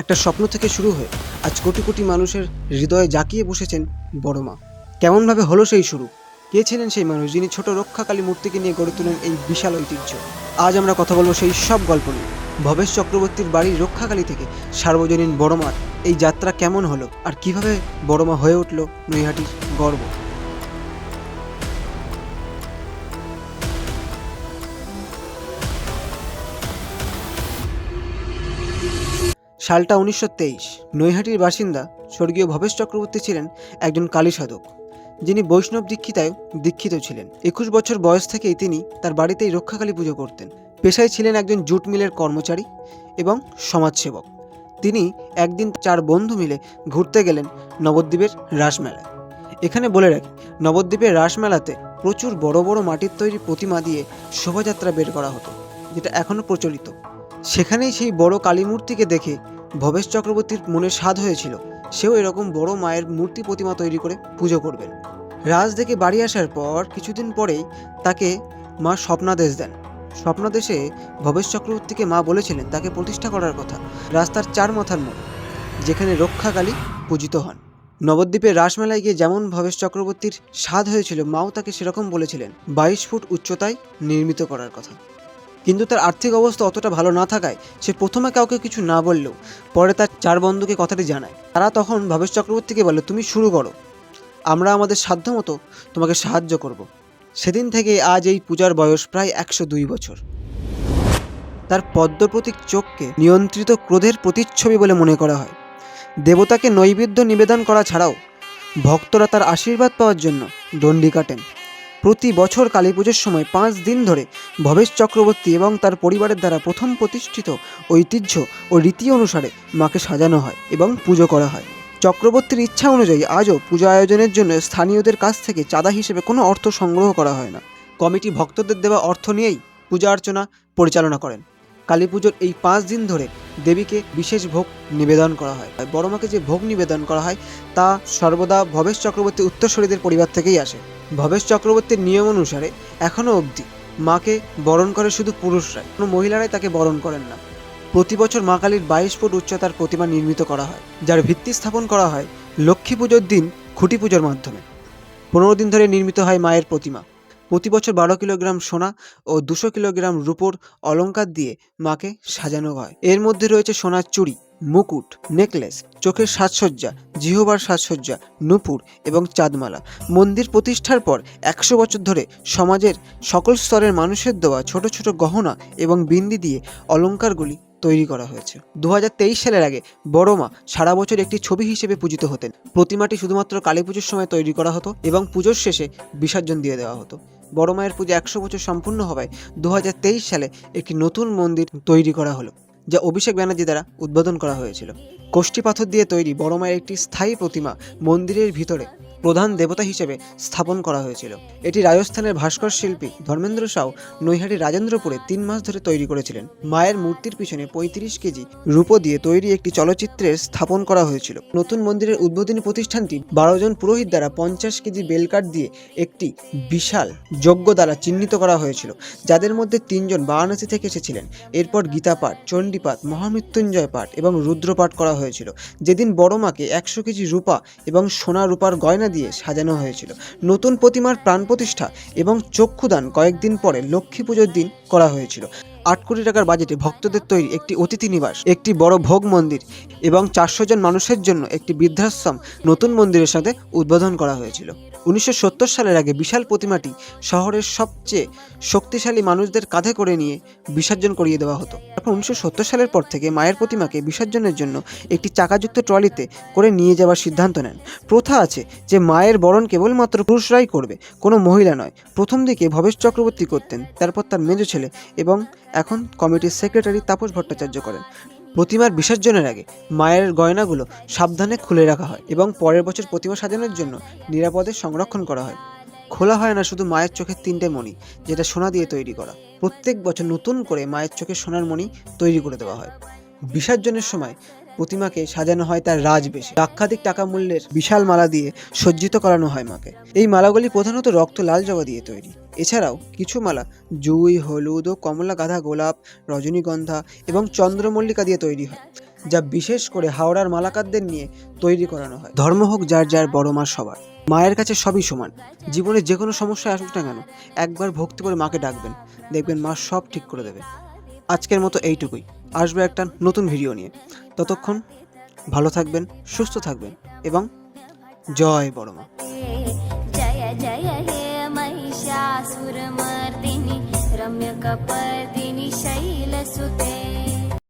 একটা স্বপ্ন থেকে শুরু হয়ে আজ কোটি কোটি মানুষের হৃদয়ে জাঁকিয়ে বসেছেন বড় মা। কেমনভাবে হলো সেই শুরু? কে ছিলেন সেই মানুষ যিনি ছোট রক্ষাকালী মূর্তিকে নিয়ে গড়ে তোলেন এই বিশাল ঐতিহ্য? আজ আমরা কথা বলবো সেই সব গল্প নিয়ে। ভবেশ চক্রবর্তীর বাড়ির রক্ষাকালী থেকে সার্বজনীন বড় মার এই যাত্রা কেমন হলো, আর কিভাবে বড় মা হয়ে উঠল নৈহাটির গর্ব। সালটা 1923। নৈহাটির বাসিন্দা স্বর্গীয় ভবেশ চক্রবর্তী ছিলেন একজন কালী সাধক, যিনি বৈষ্ণব দীক্ষিতায় দীক্ষিত ছিলেন। 21 বছর বয়স থেকেই তিনি তার বাড়িতেই রক্ষাকালী পুজো করতেন। পেশায় ছিলেন একজন জুট মিলের কর্মচারী এবং সমাজসেবক। তিনি একদিন 4 বন্ধু মিলে ঘুরতে গেলেন নবদ্বীপের রাসমেলায়। এখানে বলে রাখি, নবদ্বীপের রাসমেলাতে প্রচুর বড় বড় মাটির তৈরি প্রতিমা দিয়ে শোভাযাত্রা বের করা হতো, যেটা এখনও প্রচলিত। সেখানেই সেই বড় কালী মূর্তিকে দেখে ভবেশ চক্রবর্তীর মনে স্বাদ হয়েছিল সেও এরকম বড় মায়ের মূর্তি প্রতিমা তৈরি করে পুজো করবেন। রাজ থেকে বাড়ি আসার পর কিছুদিন পরেই তাকে মা স্বপ্নাদেশ দেন। স্বপ্নাদেশে ভবেশ চক্রবর্তীকে মা বলেছিলেন তাকে প্রতিষ্ঠা করার কথা রাস্তার 4 মাথার মোড়ে, যেখানে রক্ষাকালী পূজিত হন। নবদ্বীপের রাসমেলায় গিয়ে যেমন ভবেশ চক্রবর্তীর স্বাদ হয়েছিল, মাও তাকে সেরকম বলেছিলেন 22 ফুট উচ্চতায় নির্মিত করার কথা। কিন্তু তার আর্থিক অবস্থা অতটা ভালো না থাকায় সে প্রথমে কাউকে কিছু না বললেও পরে তার 4 বন্ধুকে কথাটি জানায়। তারা তখন ভবেশ চক্রবর্তীকে বলে, তুমি শুরু করো, আমরা আমাদের সাধ্যমতো তোমাকে সাহায্য করব। সেদিন থেকে আজ এই পূজার বয়স প্রায় 102 বছর। তার পদ্মপ্রতীক চোখকে নিয়ন্ত্রিত ক্রোধের প্রতিচ্ছবি বলে মনে করা হয়। দেবতাকে নৈবেদ্য নিবেদন করা ছাড়াও ভক্তরা তার আশীর্বাদ পাওয়ার জন্য দণ্ডি কাটেন। প্রতি বছর কালী পুজোর সময় 5 দিন ধরে ভবেশ চক্রবর্তী এবং তার পরিবারের দ্বারা প্রথম প্রতিষ্ঠিত ঐতিহ্য ও রীতি অনুসারে মাকে সাজানো হয় এবং পুজো করা হয়। চক্রবর্তীর ইচ্ছা অনুযায়ী আজও পূজা আয়োজনের জন্য স্থানীয়দের কাছ থেকে চাঁদা হিসেবে কোনো অর্থ সংগ্রহ করা হয় না। কমিটি ভক্তদের দেওয়া অর্থ নিয়েই পূজা অর্চনা পরিচালনা করেন। কালী পুজোর এই 5 দিন ধরে দেবীকে বিশেষ ভোগ নিবেদন করা হয়। বড় মাকে যে ভোগ নিবেদন করা হয় তা সর্বদা ভবেশ চক্রবর্তী উত্তরসূরিদের পরিবার থেকেই আসে। ভবেশ চক্রবর্তীর নিয়ম অনুসারে এখনও অবধি মাকে বরণ করে শুধু পুরুষরাই, কোনো মহিলারাই তাকে বরণ করেন না। প্রতি বছর মা কালীর 22 ফুট উচ্চতার প্রতিমা নির্মিত করা হয়, যার ভিত্তি স্থাপন করা হয় লক্ষ্মী পুজোর দিন খুঁটি পুজোর মাধ্যমে। 15 দিন ধরে নির্মিত হয় মায়ের প্রতিমা। প্রতি বছর 12 কিলোগ্রাম সোনা ও 200 কিলোগ্রাম রূপোর অলংকার দিয়ে মাকে সাজানো হয়। এর মধ্যে রয়েছে সোনার চুড়ি, মুকুট, নেকলেস, চোখের সাজসজ্জা, জিহবার সাজসজ্জা, নূপুর এবং চাঁদমালা। মন্দির প্রতিষ্ঠার পর 100 বছর ধরে সমাজের সকল স্তরের মানুষের দেওয়া ছোট ছোট গহনা এবং বিন্দি দিয়ে অলংকারগুলি তৈরি করা হয়েছে। 2023 সালের আগে বড় মা সারা বছর একটি ছবি হিসেবে পূজিত হতেন। প্রতিমাটি শুধুমাত্র কালী পুজোর সময় তৈরি করা হতো এবং পুজোর শেষে বিসর্জন দিয়ে দেওয়া হতো। বড় মায়ের পুজো 100 বছর সম্পূর্ণ হওয়ায় 2023 সালে একটি নতুন মন্দির তৈরি করা হলো, যা অভিষেক ব্যানার্জি দ্বারা উদ্বোধন করা হয়েছিল। কোষ্ঠী পাথর দিয়ে তৈরি বড় মায়ের একটি স্থায়ী প্রতিমা মন্দিরের ভিতরে প্রধান দেবতা হিসেবে স্থাপন করা হয়েছিল। এটি রাজস্থানের ভাস্কর শিল্পী ধর্মেন্দ্র সাউ নৈহাটির রাজেন্দ্রপুরে 3 মাস ধরে তৈরি করেছিলেন। মায়ের মূর্তির পিছনে 35 কেজি রূপো দিয়ে তৈরি একটি চলচ্চিত্রের স্থাপন করা হয়েছিল। নতুন মন্দিরের উদ্বোধনী প্রতিষ্ঠানটি 12 জন পুরোহিত দ্বারা 50 কেজি বেলকাঠ দিয়ে একটি বিশাল যজ্ঞ দ্বারা চিহ্নিত করা হয়েছিল, যাদের মধ্যে 3 জন বারাণসী থেকে এসেছিলেন। এরপর গীতা পাঠ, চণ্ডীপাঠ, মহামৃত্যুঞ্জয় পাঠ এবং রুদ্রপাঠ করা হয়েছিল। যেদিন বড় মাকে 100 কেজি রূপা এবং সোনা রূপার গয়না দিয়ে সাজানো হয়েছিল। নতুন প্রতিমার প্রাণ প্রতিষ্ঠা এবং চক্ষুদান কয়েকদিন পরে লক্ষ্মী পুজোর দিন করা হয়েছিল। 8 কোটি টাকার বাজেটে ভক্তদের তৈরি একটি অতিথি নিবাস, একটি বড় ভোগ মন্দির এবং 400 জন মানুষের জন্য একটি বৃদ্ধাশ্রম নতুন মন্দিরের সাথে উদ্বোধন করা হয়েছিল। 1970 সালের আগে বিশাল প্রতিমাটি শহরের সবচেয়ে শক্তিশালী মানুষদের কাঁধে করে নিয়ে বিসর্জন করিয়ে দেওয়া হতো। তারপর 1970 সালের পর থেকে মায়ের প্রতিমাকে বিসর্জনের জন্য একটি চাকাযুক্ত ট্রলিতে করে নিয়ে যাওয়ার সিদ্ধান্ত নেন। প্রথা আছে যে মায়ের বরণ কেবলমাত্র পুরুষরাই করবে, কোনো মহিলা নয়। প্রথম দিকে ভবেশ চক্রবর্তী করতেন, তারপর তার মেজ ছেলে এবং এখন কমিটির সেক্রেটারি তাপস ভট্টাচার্য করেন। প্রতিমার বিসর্জনের আগে মায়ের গয়নাগুলো সাবধানে খুলে রাখা হয় এবং পরের বছর প্রতিমা সাজানোর জন্য নিরাপদে সংরক্ষণ করা হয়। খোলা হয় না শুধু মায়ের চোখের 3টে মণি, যেটা সোনা দিয়ে তৈরি করা। প্রত্যেক বছর নতুন করে মায়ের চোখের সোনার মণি তৈরি করে দেওয়া হয়। বিসর্জনের সময় প্রতিমাকে সাজানো হয় তার রাজবেশে। লক্ষাধিক টাকা মূল্যের বিশাল মালা দিয়ে সজ্জিত করানো হয় মাকে। এই মালাগুলি প্রধানত রক্ত লাল জবা দিয়ে তৈরি। এছাড়াও কিছু মালা জুঁই, হলুদ ও কমলা গাঁদা, গোলাপ, রজনীগন্ধা এবং চন্দ্রমল্লিকা দিয়ে তৈরি হয়, যা বিশেষ করে হাওড়ার মালাকারদের নিয়ে তৈরি করানো হয়। ধর্ম হোক যার যার, বড় মা সবার। মায়ের কাছে সবই সমান। জীবনে যে কোনো সমস্যা আসুক না কেন, একবার ভক্তি করে মাকে ডাকবেন, দেখবেন মা সব ঠিক করে দেবে। আজকের মতো এইটুকুই, আসবে একটা নতুন ভিডিও নিয়ে। ততক্ষণ ভালো থাকবেন, সুস্থ থাকবেন এবং জয় বড় মা। जय जय हे महिषासुरमर्दिनि रम्यकपर्दिनि शैलसुते